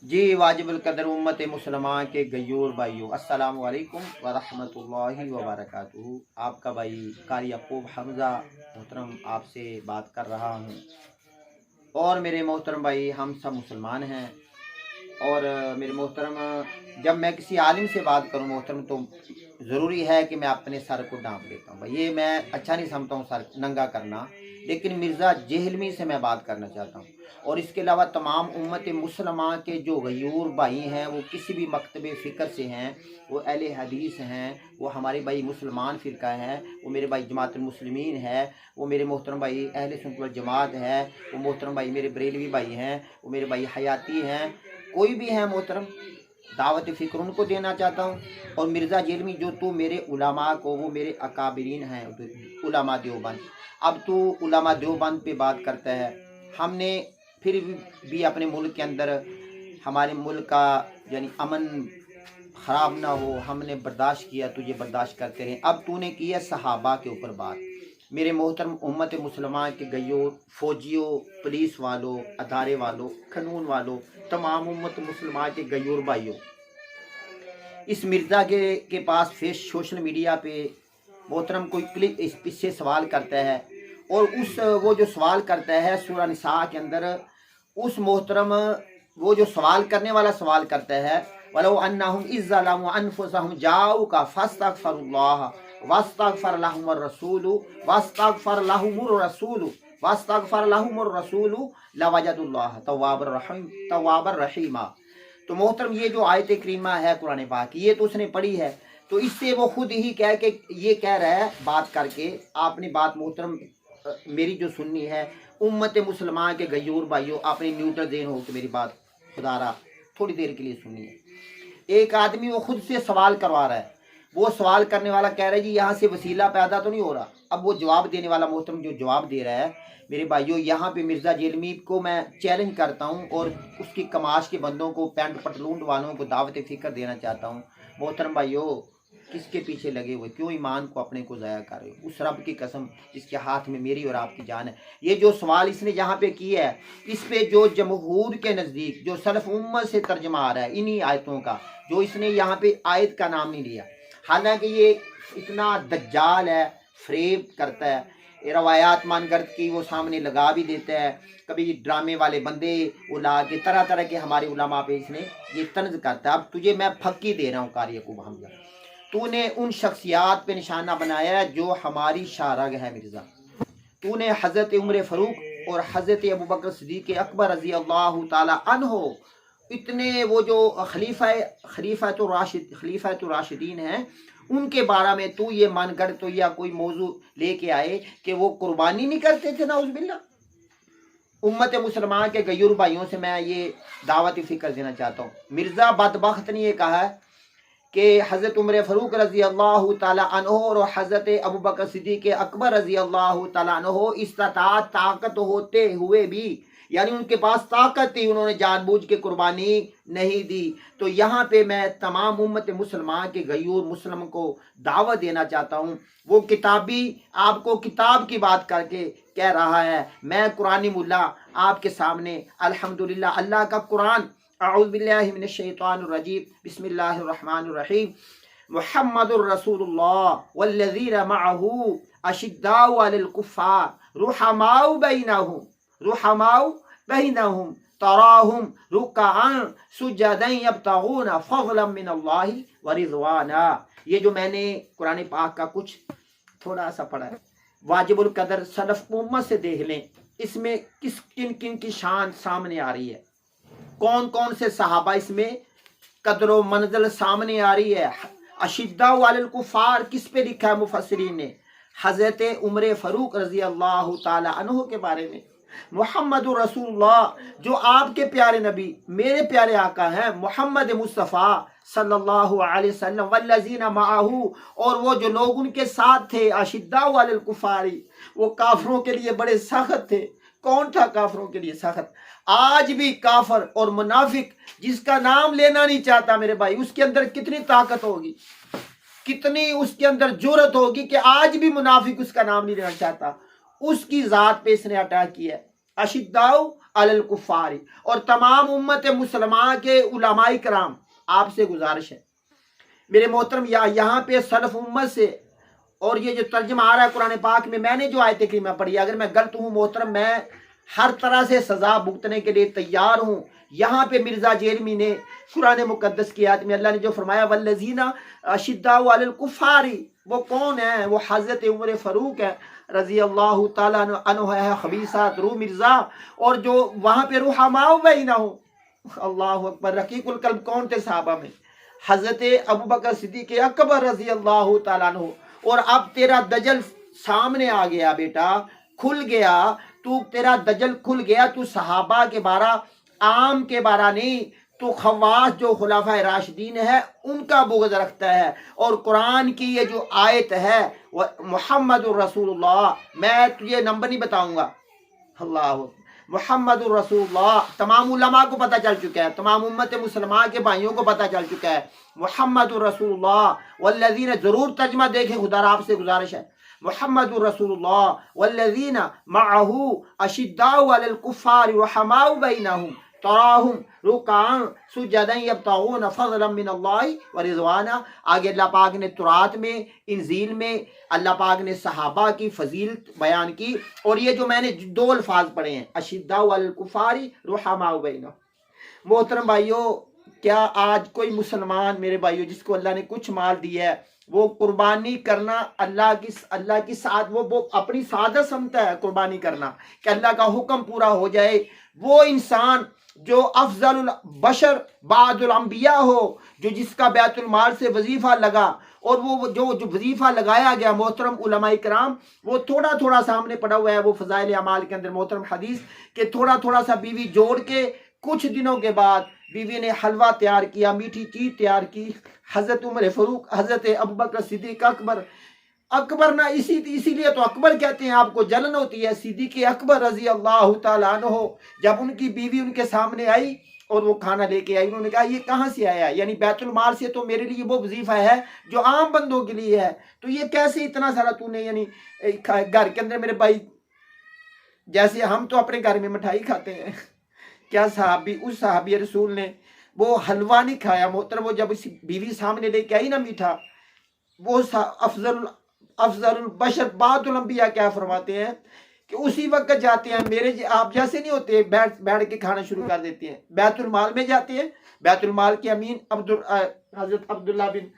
जी वाजिबुल कदर उम्मत मुसलमान के गयूर भाइयों, अस्सलामु अलैकुम व रहमतुल्लाहि व बरकातुहू। आपका भाई कारी यकूब हमज़ा मोहतरम आपसे बात कर रहा हूँ। और मेरे मोहतरम भाई, हम सब मुसलमान हैं। और मेरे मोहतरम, जब मैं किसी आलिम से बात करूं मोहतरम, तो ज़रूरी है कि मैं अपने सर को ढांप लेता हूं भाई। ये मैं अच्छा नहीं समझता हूं सर नंगा करना, लेकिन मिर्ज़ा जहलमी से मैं बात करना चाहता हूं। और इसके अलावा तमाम उम्मत मुसलमान के जो गयूर भाई हैं, वो किसी भी मकतब फ़िक्र से हैं, वो अहले हदीस हैं, वो हमारे भाई मुसलमान फ़िरका हैं, वो मेरे भाई जमातुल मुस्लिमीन है, वो मेरे मोहतरम भाई अहले सुन्नत वल जमात है, वो मोहतरम भाई मेरे बरेलवी भाई हैं, वो मेरे भाई हयाती हैं, कोई भी है मोहतरम, दावत फ़िक्र उनको देना चाहता हूँ। और मिर्ज़ा जेलमी, जो तू मेरे उलमा को, वो मेरे अकाबिरीन हैं उलमा देवबंद, अब तू उलमा देवबंद पे बात करता है। हमने फिर भी अपने मुल्क के अंदर, हमारे मुल्क का यानी अमन ख़राब ना हो, हमने बर्दाश्त किया, तुझे बर्दाश्त करते रहे। अब तूने की है सहाबा के ऊपर बात। मेरे मोहतरम उम्मत मुसलमान के गयों, फ़ौजियों, पुलिस वालों, अदारे वालों, कानून वालों, तमाम उम्मत मुसलमान के गयूर भाइयों, इस मिर्ज़ा के पास फेस सोशल मीडिया पे मोहतरम कोई क्लिप इस पीछे सवाल करता है, और वो जो सवाल करता है सूरह निसा के अंदर, उस मोहतरम वो जो सवाल करने वाला सवाल करता है, वलो अन्नहुम इज़्ज़लमु अनफुसहुम जाऊका फस्तगफिरुल्लाह वस्तगफर लहुमुर रसूलु वस्तगफर लहुमुर रसूलु वस्तगफर लहुमुर रसूलु लवजदुल्लाह तव्वाबर रहीमा। तो मोहतरम, ये जो आयत करीमा है कुरान पाक की, ये तो उसने पढ़ी है, तो इससे वो खुद ही कह के ये कह रहा है, बात करके आपने बात मोहतरम मेरी जो सुननी है, उम्मत मुसलमान के गयूर भाइयों, आपने न्यूट्रल देन हो कि मेरी बात खुदारा थोड़ी देर के लिए सुनिए। एक आदमी वो खुद से सवाल करवा रहा है, वो सवाल करने वाला कह रहा है जी यहाँ से वसीला पैदा तो नहीं हो रहा। अब वो जवाब देने वाला मोहतरम जो जवाब दे रहा है, मेरे भाइयों, यहाँ पे मिर्ज़ा जेलमी को मैं चैलेंज करता हूँ, और उसकी कमाश के बंदों को, पैंट पटलून वालों को दावत फ़िक्र देना चाहता हूँ। मोहतरम भाइयों, किसके पीछे लगे हुए, क्यों ईमान को अपने को ज़ाया कर रहे हो? उस रब की कसम जिसके हाथ में मेरी और आपकी जान है। ये जो सवाल इसने यहाँ पे किया है, इस पे जो जमहूर के नज़दीक जो सलफ उम्मत से तर्जमा आ रहा है इन्हीं आयतों का, जो इसने यहाँ पे आयत का नाम नहीं लिया, हालांकि ये इतना दज्जाल है, फ्रेब करता है, रवायात मानगर्द की वो सामने लगा भी देता है, कभी ड्रामे वाले बंदे वो ला के तरह तरह के हमारे उलमा पे इसने ये तंज करता है। अब तुझे मैं फक्की दे रहा हूँ कारी यकूब हमज़ा, तूने उन शख्सियात पे निशाना बनाया है जो हमारी शारग है मिर्ज़ा। तूने हज़रत उमर फ़ारूक और हज़रत अबू बकर सिद्दीक़ अकबर रज़ी अल्लाह ताला अन्हो, इतने वो जो खलीफा तो राशिदीन हैं, उनके बारे में तू ये मानकर तो या कोई मौजू लेके आए कि वो कुर्बानी नहीं करते थे, नाउज़ुबिल्लाह। उम्मत मुसलमान के गयूर भाइयों से मैं ये दावत फ़िक्र देना चाहता हूँ। मिर्ज़ा बदबख्त ने ये कहा है कि हज़रत उमर फ़ारूक रज़ी अल्लाह ताला अन्हो और हज़रत अबू बकर सिद्दीक़ अकबर रज़ी अल्लाह ताला अन्हो इस्ताताअत, ताकत होते हुए भी, यानी उनके पास ताकत थी, उन्होंने जानबूझ के कुर्बानी नहीं दी। तो यहाँ पे मैं तमाम उम्मत मुसलमान के गयूर मुस्लिम को दावत देना चाहता हूँ। वो किताबी आपको किताब की बात करके कह रहा है, मैं कुरानी मुल्ला आपके सामने अल्हम्दुलिल्लाह, अल्लाह का कुरान, अऊज़ु बिल्लाहि मिनश शैतानिर रजीम, बिस्मिल्लाहिर रहमानिर रहीम, मुहम्मदुर रसूलुल्लाह वल्लज़ीना मअहू अशिद्दाउ अलल कुफ़्फ़ार रुहमाउ बैनहुम तराहुम रुक्अन सुजदन यब्तगूना फ़ज़लन मिनल्लाहि व रिज़वाना। ये जो मैंने कुरान पाक का कुछ थोड़ा सा पढ़ा है, वाजिबुल कदर सलफ उम्मत से देख लें, इसमें किस किन किन की शान सामने आ रही है, कौन कौन से सहाबा इसमें कदर मंजिल सामने आ रही है। अशिद्दा वालिल कुफार किस पे लिखा है मुफस्सिरीन ने? हज़रत उमर फ़ारूक रज़ी अल्लाह ताला अन्हु के बारे में। मुहम्मदुर रसूलुल्लाह, जो आपके प्यारे नबी, मेरे प्यारे आका हैं, मोहम्मद मुस्तफ़ा सल्लल्लाहु अलैहि वसल्लम, वल्लज़ीना माअहू, और वो जो लोग उनके साथ थे, अशिद्दा वालिल कुफारी, वो काफरों के लिए बड़े सख्त थे। कौन था काफरों के लिए सख्त? आज भी काफर और मुनाफिक जिसका नाम लेना नहीं चाहता मेरे भाई, उसके अंदर कितनी ताकत होगी, कितनी उसके अंदर जुर्रत होगी कि आज भी मुनाफिक उसका नाम नहीं लेना चाहता। उसकी जात पे इसने अटैक किया है। अशिद्दाउ अलल कुफ़ारी, और तमाम उम्मत मुसलमान के उलमाए कराम आपसे गुजारिश है मेरे मोहतरम, यहाँ पे सलफ उम्मत से, और ये जो तर्जमा आ रहा है कुरान पाक में, मैंने जो आयत करीमा पढ़ी, अगर मैं गलत हूँ मोहतरम, मैं हर तरह से सज़ा भुगतने के लिए तैयार हूँ। यहाँ पे मिर्ज़ा जेलमी ने कुरान मुक़द्दस की आयत में अल्लाह ने जो फरमाया वल्लज़ीना अशिद्दाउ अलल कुफ़ारी, वो कौन है? वो हज़रत उमर फ़ारूक है रज़ी अल्लाह ताला अन्हु है, खबीसात रू मिर्ज़ा, और जो वहाँ पे रुहमाउ बैनहु, अल्लाह अकबर, रकीकुल कल्ब कौन थे सहाबा में? हज़रत अबू बकर सिद्दीक़ अकबर रज़ी अल्लाह ताला अन्हु। और अब तेरा दजल सामने आ गया बेटा, खुल गया, तू तेरा दजल खुल गया, तू सहाबा के बारा, आम के बारा नहीं, तो खवास जो खुलाफा राशिदीन है उनका बुग़्ज़ रखता है। और कुरान की ये जो आयत है मुहम्मदुर रसूलुल्लाह, मैं तुझे नंबर नहीं बताऊंगा, अल्लाह, मुहम्मदुर रसूलुल्लाह तमाम उलमा को पता चल चुका है, तमाम उम्मत मुसलमान के भाइयों को पता चल चुका है, मुहम्मदुर रसूलुल्लाह वल्लज़ीना, ज़रूर तर्जमा देखें, खुदा आपसे गुजारिश है, मुहम्मदुर रसूलुल्लाह वल्लज़ीना मअहू अशिद्दाउ अलल कुफ़ारि रुहमाउ बैनहुम तराहुम रुकान सुजदन यब्तगून फज़लन मिनल्लाहि व रिज़वाना। आगे अल्लाह पाक ने तुरात में, इंजील में अल्लाह पाक ने सहाबा की फजीलत बयान की, और ये जो मैंने दो अल्फाज पढ़े हैं, अशिद्दाउ अलल कुफ़ारि रुहमाउ बैनहुम। मोहतरम भाइयों, क्या आज कोई मुसलमान मेरे भाइयों जिसको अल्लाह ने कुछ माल दिया है, वो कुर्बानी करना अल्लाह की साथ, वो अपनी सादत समझता है कुर्बानी करना कि अल्लाह का हुक्म पूरा हो जाए? वो इंसान जो अफजलुल बशर बादुल अंबिया हो, जो जिसका बैतुल माल से वजीफा लगा, और वो जो वजीफा लगाया गया मोहतरम उलमाए कराम, वो थोड़ा थोड़ा सामने पड़ा हुआ है, वो फजाइल अमाल के अंदर मोहतरम हदीस के थोड़ा थोड़ा सा बीवी जोड़ के कुछ दिनों के बाद बीवी ने हलवा तैयार किया, मीठी चीज तैयार की, हजरत उमर फारूक, हजरत अबू बकर सिद्दीक अकबर ना, इसीलिए तो अकबर कहते हैं, आपको जलन होती है, सिद्दीक अकबर रजी अल्लाह ताला अन्हु, जब उनकी बीवी उनके सामने आई और वो खाना लेके आई, उन्होंने कहा ये कहाँ से आया? यानी बैतुल माल से तो मेरे लिए वो वजीफा है जो आम बंदों के लिए है, तो ये कैसे इतना सारा तूने, यानी घर के अंदर मेरे भाई, जैसे हम तो अपने घर में मिठाई खाते हैं, क्या साहबी, उस साहबी रसूल ने वो हलवा नहीं खाया मोहतरम, वो जब इस बीवी सामने लेके आई ना मीठा, वो अफजलुल बशर बादुल अंबिया क्या फरमाते हैं कि उसी वक्त जाते हैं, मेरे आप जैसे नहीं होते, बैठ के खाना शुरू कर देते हैं, बैतुल माल में जाते हैं, बैतुल माल के अमीन हजरत अब्दुल्ला बिन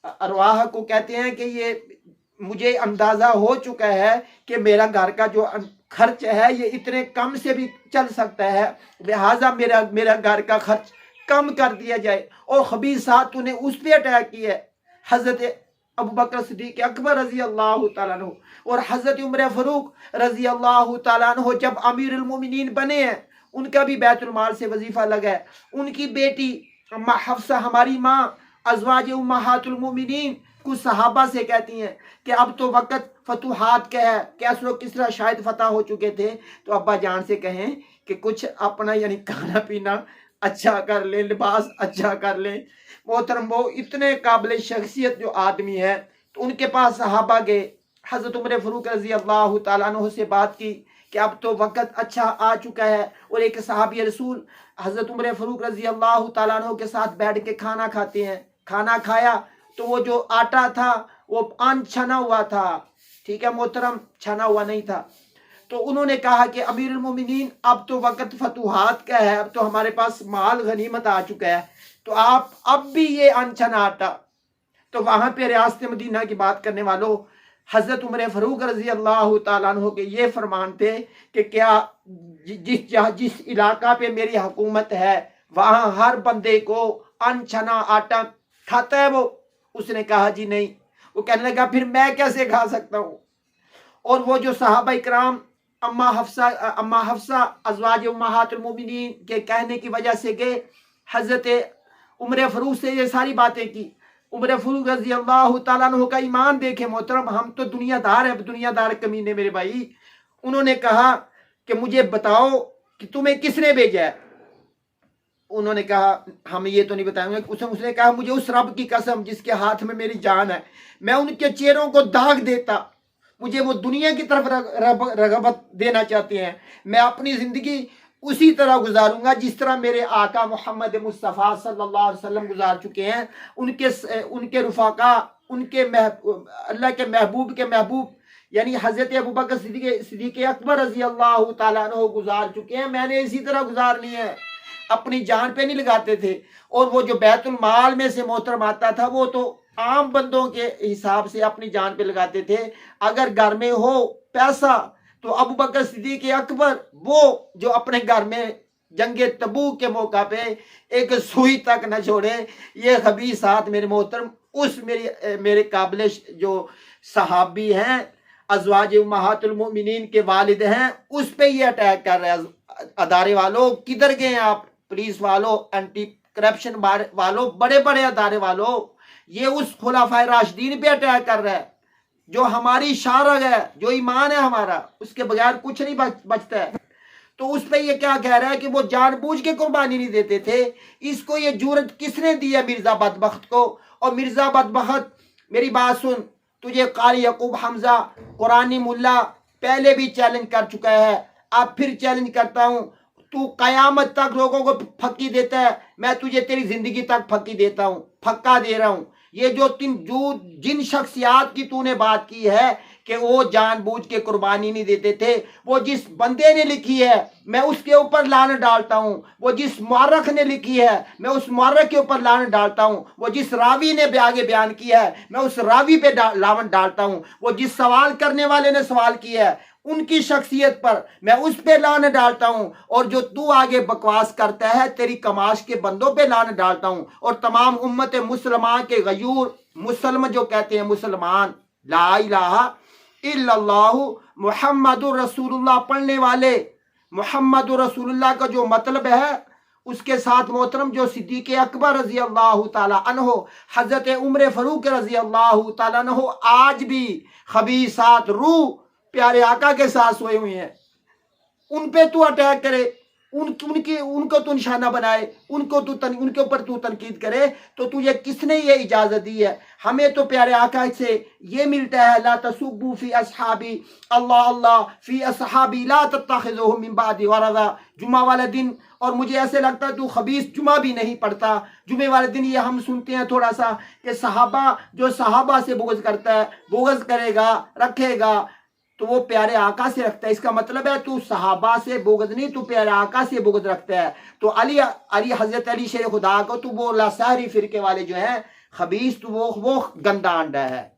अरवाह को कहते हैं कि ये मुझे अंदाजा हो चुका है कि मेरा घर का जो खर्च है ये इतने कम से भी चल सकता है, लिहाजा मेरा घर का खर्च कम कर दिया जाए। और खबीसात तूने उस पे अटैक किया है, हजरत अबू बकर सिद्दीक अकबर रजी अल्लाह ताला अन्हु और हजरत उमर फारूक रजी अल्लाह ताला अन्हु जब अमीरुल मोमिनीन बने हैं, उनका भी बैतुल माल से वजीफा लगा है। उनकी बेटी अम्मा हफ्सा, हमारी माँ अज़वाज उम्महातुल मोमिनीन, कुछ सहाबा से कहती हैं कि अब तो वक़्त फतूहात का है, कैसर व किसरा शायद फतह हो चुके थे, तो अब्बा जान से कहें कि कुछ अपना यानी खाना पीना अच्छा कर ले, लिबास अच्छा कर ले। मोहतरम वो इतने काबिल शख्सियत जो आदमी है, तो उनके पास सहाबा गए, हज़रत उमर फारूक रज़ी अल्लाह ताला अन्हु से बात की कि अब तो वक़्त अच्छा आ चुका है, और एक सहाबी रसूल हज़रत उमर फारूक रज़ी अल्लाह ताला अन्हु के साथ बैठ के खाना खाते हैं। खाना खाया तो वो जो आटा था वो अनछना हुआ था, ठीक है मोहतरम, छना हुआ नहीं था। तो उन्होंने कहा कि अमीरुल मोमिनीन अब तो वक़्त फतूहात का है, अब तो हमारे पास माल गनीमत आ चुका है, तो आप अब भी ये अनछना आटा। तो वहाँ पे रियासत मदीना की बात करने वालों, हज़रत उमर फारूक रज़ी अल्लाह ताला अन्हु के ये फरमान थे कि क्या जिस इलाका पे मेरी हुकूमत है वहाँ हर बंदे को अनछना आटा खाता है? वो उसने कहा जी नहीं। वो कहने लगा फिर मैं कैसे खा सकता हूँ? और वो जो सहाबा इकराम अम्मा हफ्सा अज़वाज उम्महातुल मोमिनीन के कहने की वजह से गए, हज़रत उमर फारूक से ये सारी बातें की। उमर फारूक रज़ी अल्लाह ताला अन्हु का ईमान देखे मोहतरम, हम तो दुनियादार है, दुनियादार कमीने मेरे भाई। उन्होंने कहा कि मुझे बताओ कि तुम्हें किसने भेजा है? उन्होंने कहा हम ये तो नहीं बताएंगे। उसने कहा मुझे उस रब की कसम जिसके हाथ में मेरी जान है, मैं उनके चेहरों को दाग देता, मुझे वो दुनिया की तरफ रगबत देना चाहते हैं, मैं अपनी ज़िंदगी उसी तरह गुजारूंगा जिस तरह मेरे आका मोहम्मद मुस्तफ़ा सल्लल्लाहु अलैहि वसल्लम गुजार चुके हैं। उनके रुफाका, अल्लाह के महबूब यानी हज़रत अबू बकर सिद्दीक़ अकबर रज़ी अल्लाह ताला अन्हु गुजार चुके हैं। मैंने इसी तरह गुजारनी है, अपनी जान पे नहीं लगाते थे। और वो जो बैतुल माल में से मोहतरम आता था वो तो आम बंदों के हिसाब से अपनी जान पे लगाते थे। अगर घर में हो पैसा तो अबू बकर सिद्दीक़ अकबर वो जो अपने घर में जंगे तबूक के मौका पे एक सुई तक न छोड़े। ये खबीसात मेरे मोहतरम उस मेरे काबिल जो सहाबी हैं, अज़वाज उम्महातुल मोमिनीन के वालिद हैं, उस पे ये अटैक कर रहे हैं। अदारे वालों किधर गए आप? पुलिस वालों, एंटी करप्शन वालों, बड़े बड़े अदारे वालों, ये उस खुलाफाए राशिदीन पे अटैक कर रहा है जो हमारी शारग है, जो ईमान है हमारा, उसके बगैर कुछ नहीं बचता है। तो उस पे ये क्या कह रहा है कि वो जानबूझ के कुर्बानी नहीं देते थे। इसको ये जुर्रत किसने दी है? मिर्जा बदबख्त को। और मिर्जा बदबख्त मेरी बात सुन, तुझे कारी यकूब हमजा कुरानी मुल्ला पहले भी चैलेंज कर चुका है, अब फिर चैलेंज करता हूँ। तू कयामत तक लोगों को फक्की देता है, मैं तुझे तेरी जिंदगी तक फक्की देता हूँ, फक्का दे रहा हूँ। ये जो जिन शख्सियात की तूने बात की है कि वो जानबूझ के कुर्बानी नहीं देते थे, वो जिस बंदे ने लिखी है मैं उसके ऊपर लानत डालता हूँ। वो जिस मुअर्रख ने लिखी है मैं उस मुअर्रख के ऊपर लानत डालता हूँ। वो जिस रावी ने आगे बयान किया है मैं उस रावी पे लानत डालता हूँ। वो जिस सवाल करने वाले ने सवाल किया है उनकी शख्सियत पर मैं उस पे लानत डालता हूँ। और जो तू आगे बकवास करता है तेरी कमाश के बंदों पे लानत डालता हूँ। और तमाम उम्मत मुसलमान के गयूर मुसलमान जो कहते हैं मुसलमान, ला इलाहा इल्लल्लाहु मुहम्मदुर रसूलुल्लाह पढ़ने वाले, मुहम्मदुर रसूलुल्लाह का जो मतलब है उसके साथ मोहतरम जो सिद्दीक़ अकबर रज़ी अल्लाह ताला अन्हो, हज़रत उमर फ़ारूक रज़ी अल्लाह ताला अन्हो आज भी खबीसात रूह प्यारे आका के साथ सोए हुए हैं। उन पे तू अटैक करे, उनको तू निशाना बनाए, उनके ऊपर तू तनकीद करे, तो तुझे किसने ये इजाजत दी है? हमें तो प्यारे आका से ये मिलता है, ला तसुब्बू फी अस्हाबी अल्लाह अल्लाह फी अस्हाबी ला तत्तखिज़ूहुम मिन बादी गरज़ा। जुमा वाले दिन, और मुझे ऐसे लगता है तू खबीस जुमा भी नहीं पढ़ता। जुमे वाले दिन ये हम सुनते हैं थोड़ा सा कि सहाबा जो सहाबा से बुग़्ज़ करता है, बुग़्ज़ करेगा रखेगा तो वो प्यारे आका से रखता है। इसका मतलब है तू सहाबा से बुग़्ज़ नहीं, तू प्यारे आका से बुग़्ज़ रखता है। तो अली हज़रत अली शेर खुदा को तू वो लासारी फिरके वाले जो हैं खबीस, तो वो गंदा अंडा है।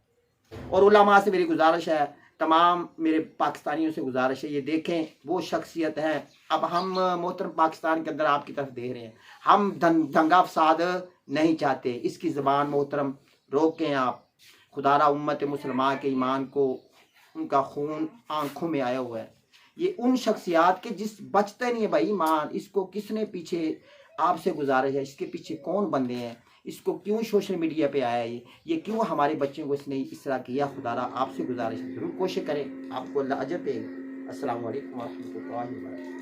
और उलमा से मेरी गुजारिश है, तमाम मेरे पाकिस्तानियों से गुजारिश है, ये देखें वो शख्सियत है। अब हम मोहतरम पाकिस्तान के अंदर आपकी तरफ देख रहे हैं, हम दंगा फसाद नहीं चाहते। इसकी ज़बान मोहतरम रोकें आप। खुदारा उम्मत मुसलमान के ईमान को, उनका खून आंखों में आया हुआ है। ये उन शख्सियात के जिस बचते नहीं है भाई ईमान, इसको किसने पीछे, आपसे गुजारिश है, इसके पीछे कौन बंदे हैं, इसको क्यों सोशल मीडिया पे आया ये क्यों हमारे बच्चों को इसने इस तरह किया? खुदारा आपसे गुजारिश है, जरूर कोशिश करें, आपको अल्लाह अजर देगा। अस्सलाम वालेकुम व रहमतुल्लाहि व बरकातहू।